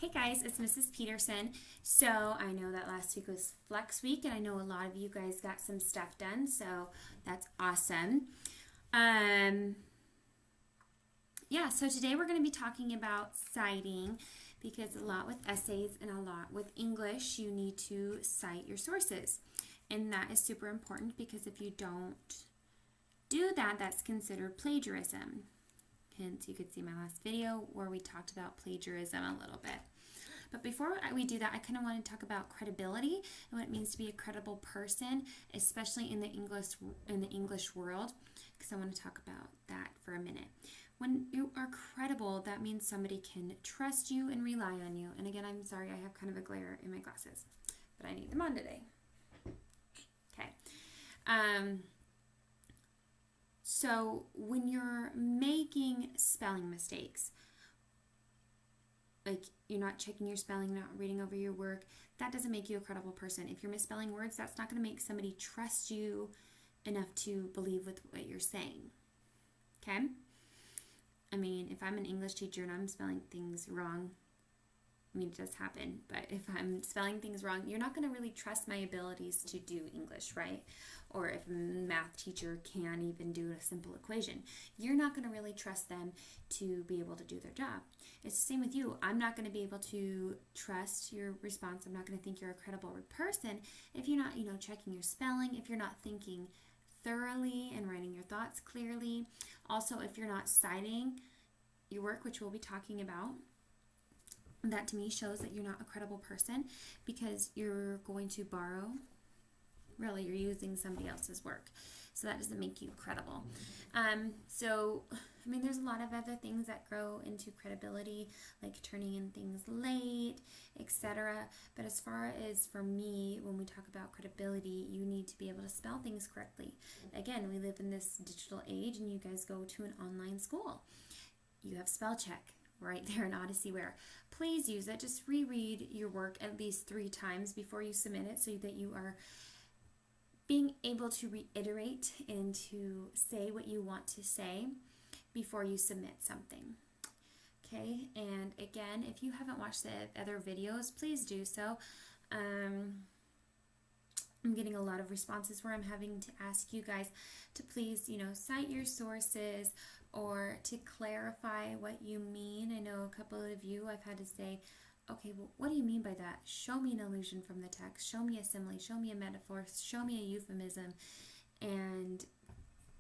Hey guys, it's Mrs. Peterson. So I know that last week was Flex Week, and I know a lot of you guys got some stuff done, so that's awesome. Yeah, so today we're going to be talking about citing, because a lot with essays and a lot with English, you need to cite your sources. And that is super important because if you don't do that, that's considered plagiarism. Hence, you could see my last video where we talked about plagiarism a little bit. But before we do that, I kind of want to talk about credibility and what it means to be a credible person, especially in the English world, because I want to talk about that for a minute. When you are credible, that means somebody can trust you and rely on you. And again, I'm sorry, I have kind of a glare in my glasses, but I need them on today. Okay. So when you're making spelling mistakes, like you're not checking your spelling, not reading over your work, that doesn't make you a credible person. If you're misspelling words, that's not going to make somebody trust you enough to believe with what you're saying. Okay? I mean, if I'm an English teacher and I'm spelling things wrong, I mean, it does happen, but if I'm spelling things wrong, you're not going to really trust my abilities to do English, right? Or if a math teacher can't even do a simple equation, you're not going to really trust them to be able to do their job. It's the same with you. I'm not going to be able to trust your response. I'm not going to think you're a credible person if you're not, checking your spelling, if you're not thinking thoroughly and writing your thoughts clearly. Also, if you're not citing your work, which we'll be talking about. That to me shows that you're not a credible person because you're going to borrow. Really, you're using somebody else's work. So that doesn't make you credible. There's a lot of other things that grow into credibility, like turning in things late, etc. But as far as for me, when we talk about credibility, you need to be able to spell things correctly. Again, we live in this digital age and you guys go to an online school. You have spell check right there in Odysseyware. Please use it. Just reread your work at least 3 times before you submit it so that you are being able to reiterate and to say what you want to say before you submit something. Okay, and again, if you haven't watched the other videos, please do so. I'm getting a lot of responses where I'm having to ask you guys to please, cite your sources or to clarify what you mean. I know a couple of you I've had to say, okay, well, what do you mean by that? Show me an allusion from the text. Show me a simile. Show me a metaphor. Show me a euphemism. And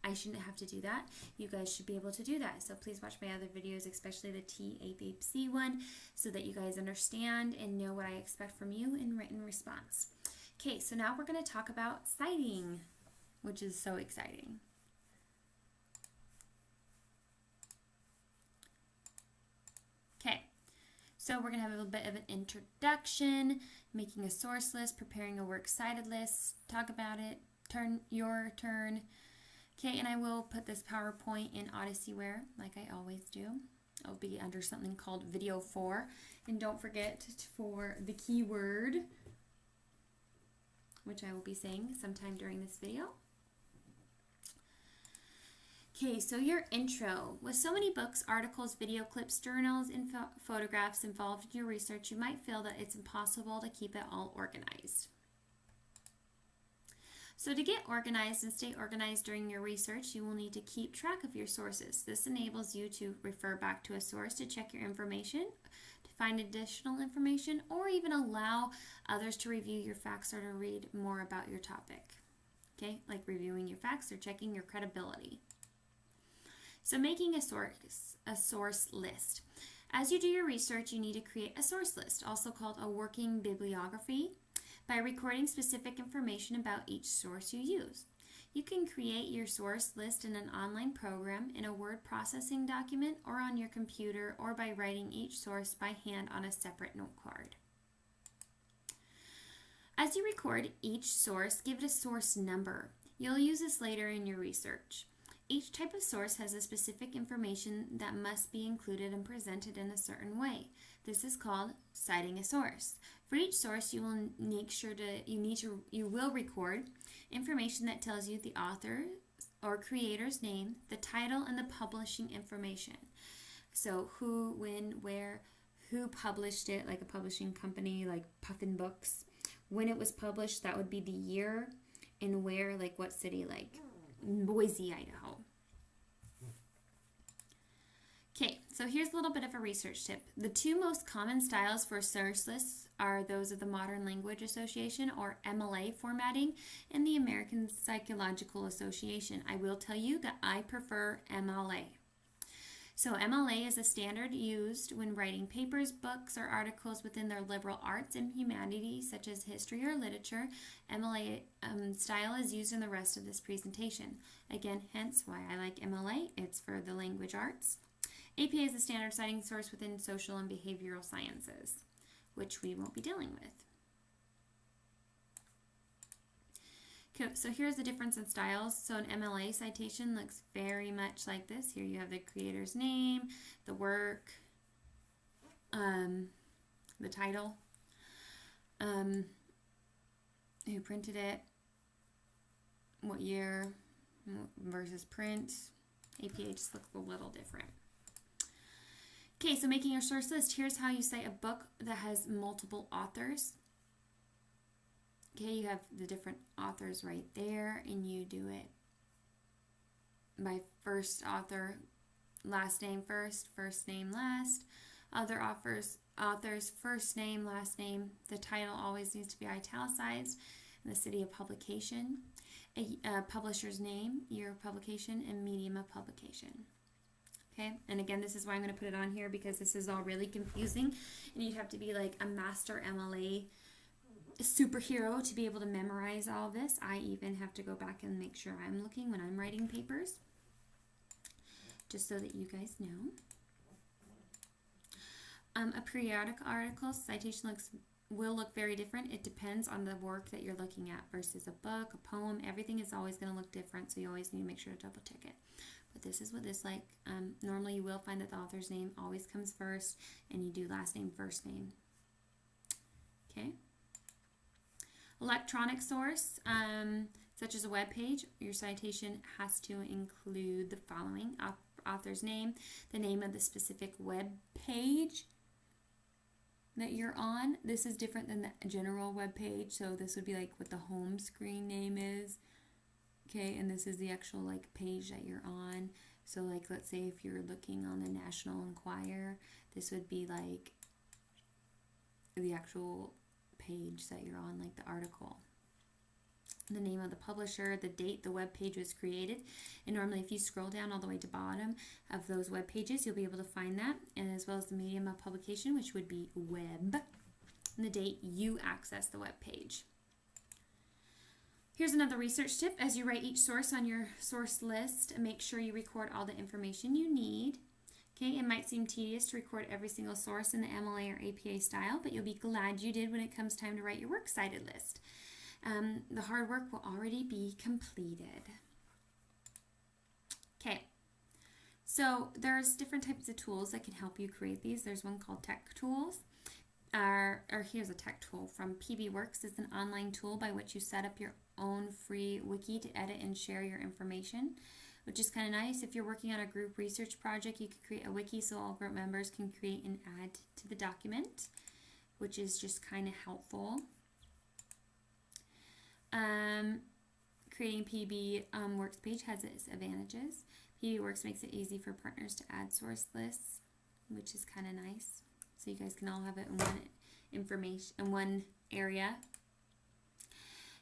I shouldn't have to do that. You guys should be able to do that. So please watch my other videos, especially the T8C one, so that you guys understand and know what I expect from you in written response. Okay, so now we're going to talk about citing, which is so exciting. Okay, so we're going to have a little bit of an introduction, making a source list, preparing a works cited list, talk about it, your turn. Okay, and I will put this PowerPoint in Odysseyware, like I always do. It'll be under something called Video 4. And don't forget for the keyword, which I will be saying sometime during this video. Okay, so your intro. With so many books, articles, video clips, journals, and photographs involved in your research, you might feel that it's impossible to keep it all organized. So to get organized and stay organized during your research, you will need to keep track of your sources. This enables you to refer back to a source to check your information, to find additional information, or even allow others to review your facts or to read more about your topic. Okay, like reviewing your facts or checking your credibility. So making a source list. As you do your research, you need to create a source list, also called a working bibliography, by recording specific information about each source you use. You can create your source list in an online program, in a word processing document, or on your computer, or by writing each source by hand on a separate note card. As you record each source, give it a source number. You'll use this later in your research. Each type of source has a specific information that must be included and presented in a certain way. This is called citing a source. For each source, you will make sure you will record information that tells you the author or creator's name, the title, and the publishing information. So who, when, where, who published it, like a publishing company like Puffin Books. When it was published, that would be the year, and where, like what city, like Boise, Idaho. Okay, so here's a little bit of a research tip. The two most common styles for source lists are those of the Modern Language Association, or MLA formatting, and the American Psychological Association. I will tell you that I prefer MLA. So MLA is a standard used when writing papers, books, or articles within their liberal arts and humanities, such as history or literature. MLA style is used in the rest of this presentation. Again, hence why I like MLA. It's for the language arts. APA is a standard citing source within social and behavioral sciences, which we won't be dealing with. Okay, so here's the difference in styles. So an MLA citation looks very much like this. Here you have the creator's name, the work, the title, who printed it, what year versus print. APA just looks a little different. Okay, so making your source list, here's how you cite a book that has multiple authors. Okay, you have the different authors right there, and you do it by first author, last name first, first name last. Other authors, first name, last name. The title always needs to be italicized, and the city of publication, a publisher's name, year of publication, and medium of publication. Okay, and again, this is why I'm going to put it on here, because this is all really confusing, and you'd have to be like a master MLA superhero to be able to memorize all this. I even have to go back and make sure I'm looking when I'm writing papers, just so that you guys know. A periodic article citation will look very different. It depends on the work that you're looking at versus a book, a poem. Everything is always going to look different, so you always need to make sure to double check it. But this is what this like. Normally you will find that the author's name always comes first, and you do last name, first name. Okay. Electronic source, such as a web page, your citation has to include the following: author's name, the name of the specific web page that you're on. This is different than the general web page, so this would be like what the home screen name is. Okay, and this is the actual like page that you're on. So like, let's say if you're looking on the National Enquirer, this would be like the actual page that you're on, like the article. The name of the publisher, the date the web page was created, and normally if you scroll down all the way to bottom of those web pages, you'll be able to find that, and as well as the medium of publication, which would be web, and the date you access the web page. Here's another research tip. As you write each source on your source list, make sure you record all the information you need. Okay, it might seem tedious to record every single source in the MLA or APA style, but you'll be glad you did when it comes time to write your works cited list. The hard work will already be completed. Okay, so there's different types of tools that can help you create these. There's one called Tech Tools. Or here's a tech tool from PBWorks. It's an online tool by which you set up your own free wiki to edit and share your information, which is kind of nice. If you're working on a group research project, you can create a wiki so all group members can create and add to the document, which is just kind of helpful. Creating PBWorks page has its advantages. PBWorks makes it easy for partners to add source lists, which is kind of nice. So you guys can all have it in one area.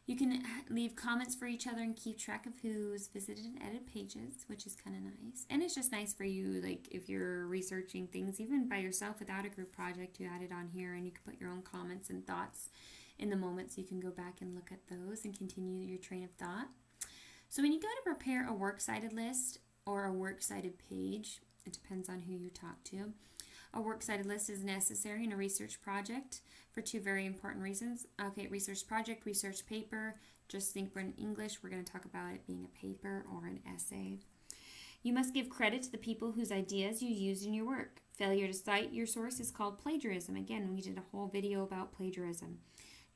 You can leave comments for each other and keep track of who's visited and edited pages, which is kind of nice. And it's just nice for you, like if you're researching things, even by yourself without a group project, you add it on here and you can put your own comments and thoughts in the moment, so you can go back and look at those and continue your train of thought. So when you go to prepare a works cited list or a works cited page, it depends on who you talk to. A works cited list is necessary in a research project for two very important reasons. Okay, research project, research paper. Just think we're in English. We're going to talk about it being a paper or an essay. You must give credit to the people whose ideas you use in your work. Failure to cite your source is called plagiarism. Again, we did a whole video about plagiarism,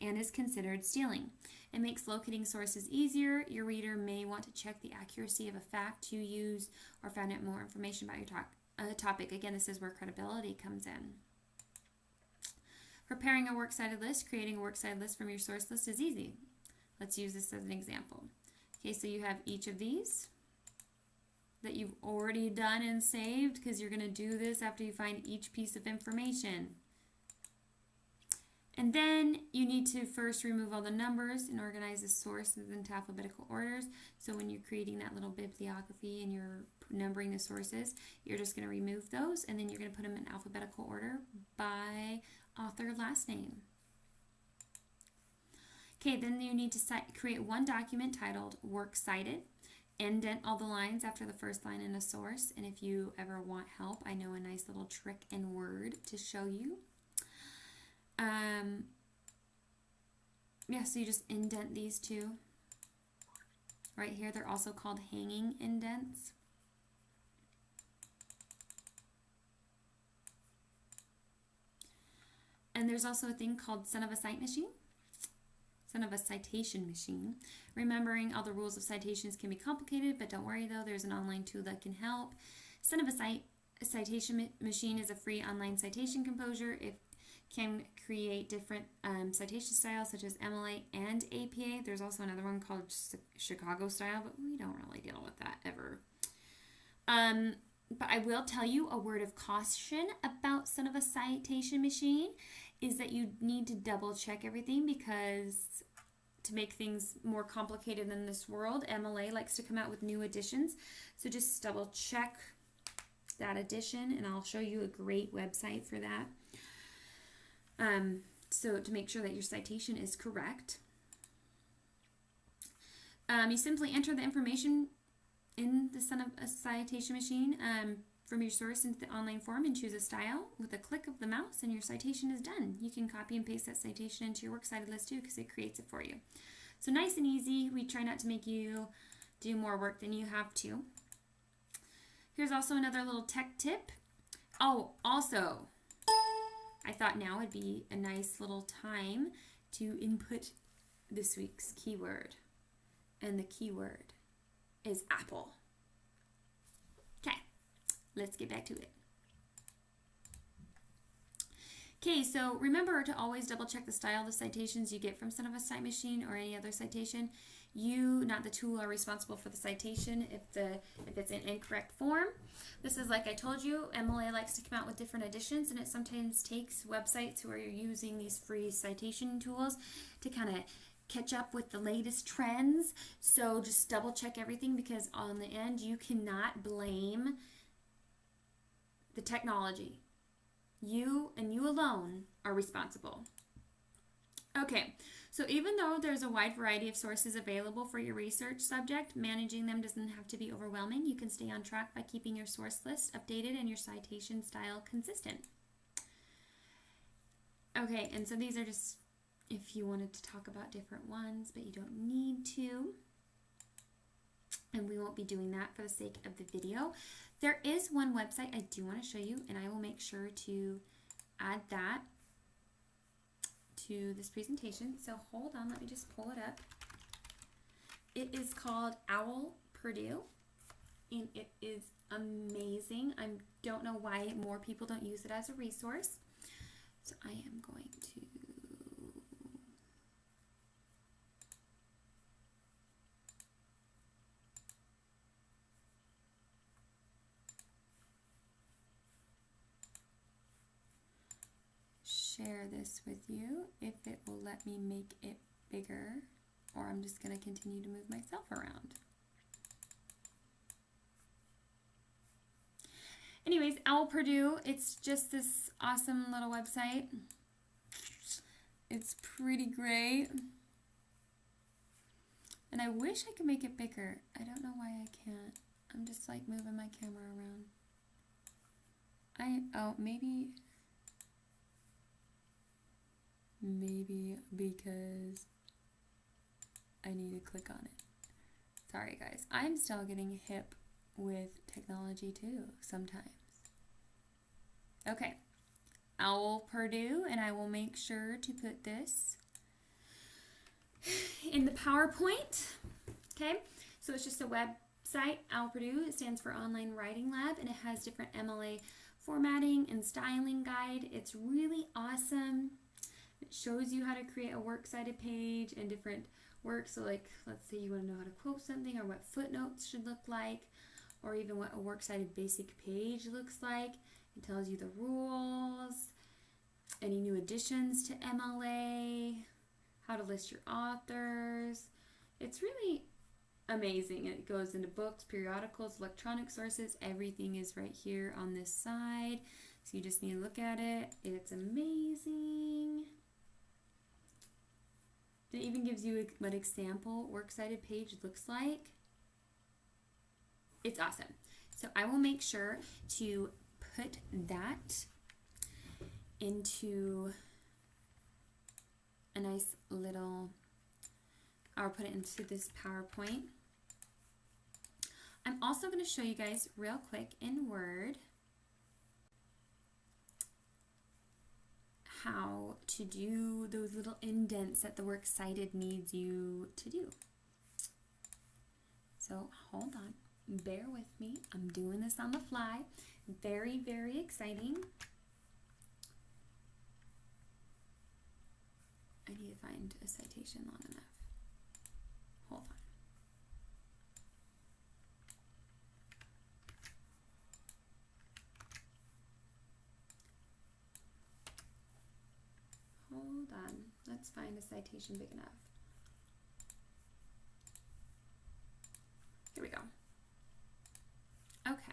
and is considered stealing. It makes locating sources easier. Your reader may want to check the accuracy of a fact you use or find out more information about your topic. Again, this is where credibility comes in. Preparing a works cited list, creating a works cited list from your source list is easy. Let's use this as an example. Okay, so you have each of these that you've already done and saved because you're going to do this after you find each piece of information. And then you need to first remove all the numbers and organize the sources into alphabetical orders. So when you're creating that little bibliography and you're numbering the sources, you're just going to remove those and then you're going to put them in alphabetical order by author last name. Okay, then you need to create one document titled Works Cited. Indent all the lines after the first line in a source. And if you ever want help, I know a nice little trick in Word to show you. Yeah, so you just indent these two. Right here, they're also called hanging indents. And there's also a thing called son of a citation machine. Remembering all the rules of citations can be complicated, but don't worry though, there's an online tool that can help. Son of a citation machine is a free online citation composer. It can create different citation styles such as MLA and APA. There's also another one called Chicago style, but we don't really deal with that ever. But I will tell you a word of caution about son of a citation machine is that you need to double check everything because to make things more complicated in this world, MLA likes to come out with new editions. So just double check that edition and I'll show you a great website for that. So to make sure that your citation is correct. You simply enter the information in the son of a citation machine from your source into the online form and choose a style with a click of the mouse and your citation is done. You can copy and paste that citation into your works cited list too because it creates it for you. So nice and easy. We try not to make you do more work than you have to. Here's also another little tech tip. Oh, also, I thought now would be a nice little time to input this week's keyword. And the keyword is apple. Okay, let's get back to it. Okay, so remember to always double check the style of the citations you get from son of a cite machine or any other citation. You, not the tool, are responsible for the citation if it's in incorrect form. This is like I told you, MLA likes to come out with different editions and it sometimes takes websites who are using these free citation tools to kind of catch up with the latest trends. So just double check everything because on the end you cannot blame the technology. You and you alone are responsible. Okay, so even though there's a wide variety of sources available for your research subject, managing them doesn't have to be overwhelming. You can stay on track by keeping your source list updated and your citation style consistent. Okay, and so these are just if you wanted to talk about different ones, but you don't need to. And we won't be doing that for the sake of the video. There is one website I do want to show you, and I will make sure to add that to this presentation. So hold on, let me just pull it up. It is called Owl Purdue, and it is amazing. I don't know why more people don't use it as a resource. So I am going to share this with you if it will let me make it bigger, or I'm just going to continue to move myself around. Anyways, Owl Purdue, it's just this awesome little website. It's pretty great. And I wish I could make it bigger. I don't know why I can't. I'm just like moving my camera around. Oh, maybe because I need to click on it. Sorry guys, I'm still getting hip with technology too sometimes. Okay, Owl Purdue, and I will make sure to put this in the PowerPoint. Okay, so it's just a website, Owl Purdue. It stands for Online Writing Lab, and it has different MLA formatting and styling guide. It's really awesome. It shows you how to create a works cited page and different works. So like, let's say you want to know how to quote something, or what footnotes should look like, or even what a works cited basic page looks like. It tells you the rules, any new additions to MLA, how to list your authors. It's really amazing. It goes into books, periodicals, electronic sources. Everything is right here on this side. So you just need to look at it. It's amazing. It even gives you what example works cited page looks like. It's awesome. So I will make sure to put that into a nice little, I'll put it into this PowerPoint. I'm also going to show you guys real quick in Word how to do those little indents that the works cited needs you to do. So hold on, bear with me. I'm doing this on the fly. Very, very exciting. I need to find a citation long enough. Hold on. Hold on. Let's find a citation big enough. Here we go. Okay.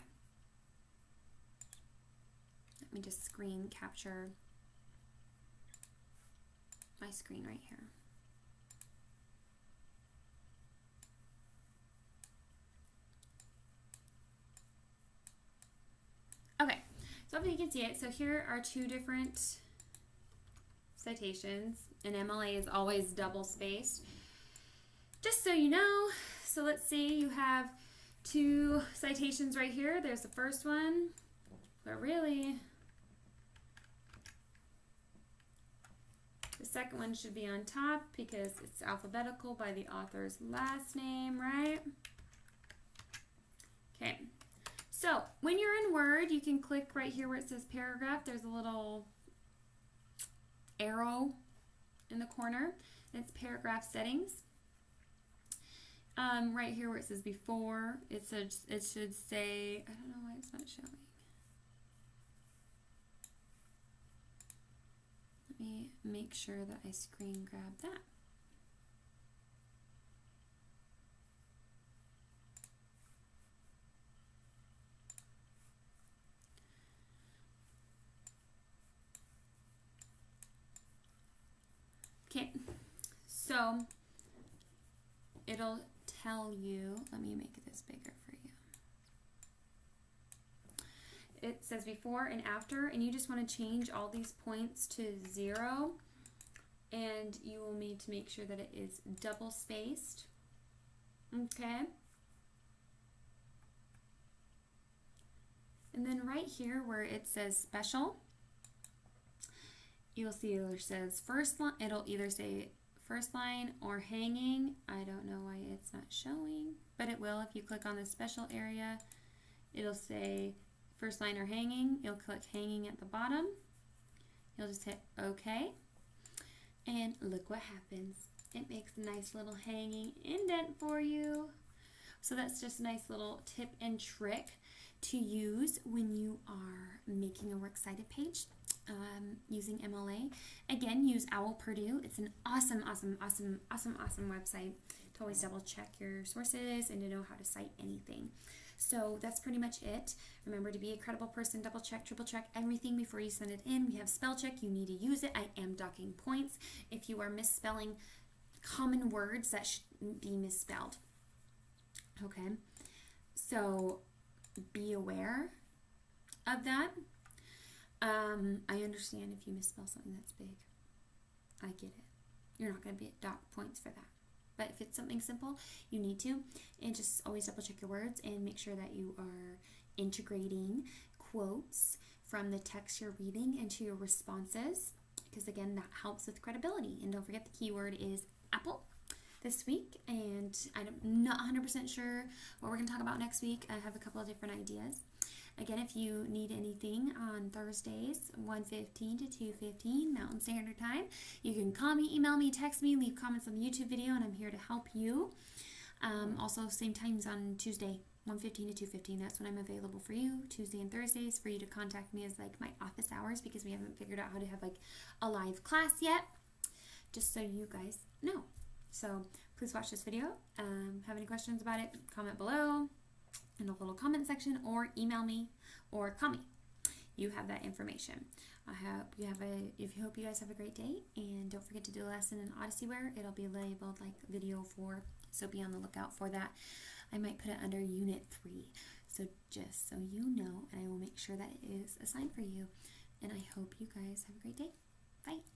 Let me just screen capture my screen right here. Okay, so hopefully you can see it. So here are two different citations, and MLA is always double spaced. Just so you know, so let's say you have two citations right here. There's the first one, but really the second one should be on top because it's alphabetical by the author's last name, right? Okay, so when you're in Word, you can click right here where it says paragraph. There's a little arrow in the corner. It's paragraph settings. Right here where it says before, it should say, I don't know why it's not showing. Let me make sure that I screen grab that. Okay, so it'll tell you, let me make this bigger for you. It says before and after, and you just want to change all these points to 0, and you will need to make sure that it is double spaced. Okay. And then right here where it says special, you'll see it says first line. It'll either say first line or hanging. I don't know why it's not showing, but it will. If you click on the special area, it'll say first line or hanging. You'll click hanging at the bottom. You'll just hit OK, and look what happens. It makes a nice little hanging indent for you. So that's just a nice little tip and trick to use when you are making a works cited page using MLA. Again, use Owl Purdue. It's an awesome website to always double check your sources and to know how to cite anything. So that's pretty much it. Remember to be a credible person, double check, triple check everything before you send it in. We have spell check. You need to use it. I am docking points if you are misspelling common words that shouldn't be misspelled. Okay, so be aware of that. I understand if you misspell something that's big. I get it. You're not going to be at dock points for that. But if it's something simple, you need to. And just always double check your words and make sure that you are integrating quotes from the text you're reading into your responses. Because again, that helps with credibility. And don't forget the keyword is Apple this week. And I'm not 100% sure what we're going to talk about next week. I have a couple of different ideas. Again, if you need anything on Thursdays, 1:15 to 2:15 Mountain Standard Time, you can call me, email me, text me, leave comments on the YouTube video, and I'm here to help you. Also, same times on Tuesday, 1:15 to 2:15. That's when I'm available for you. Tuesday and Thursdays for you to contact me as like my office hours, because we haven't figured out how to have like a live class yet. Just so you guys know. So please watch this video. Have any questions about it? Comment below in the little comment section, or email me, or call me. You have that information. I hope you guys have a great day, and don't forget to do a lesson in Odysseyware. It'll be labeled like video 4, so be on the lookout for that. I might put it under Unit 3, so just so you know, and I will make sure that it is assigned for you. And I hope you guys have a great day. Bye.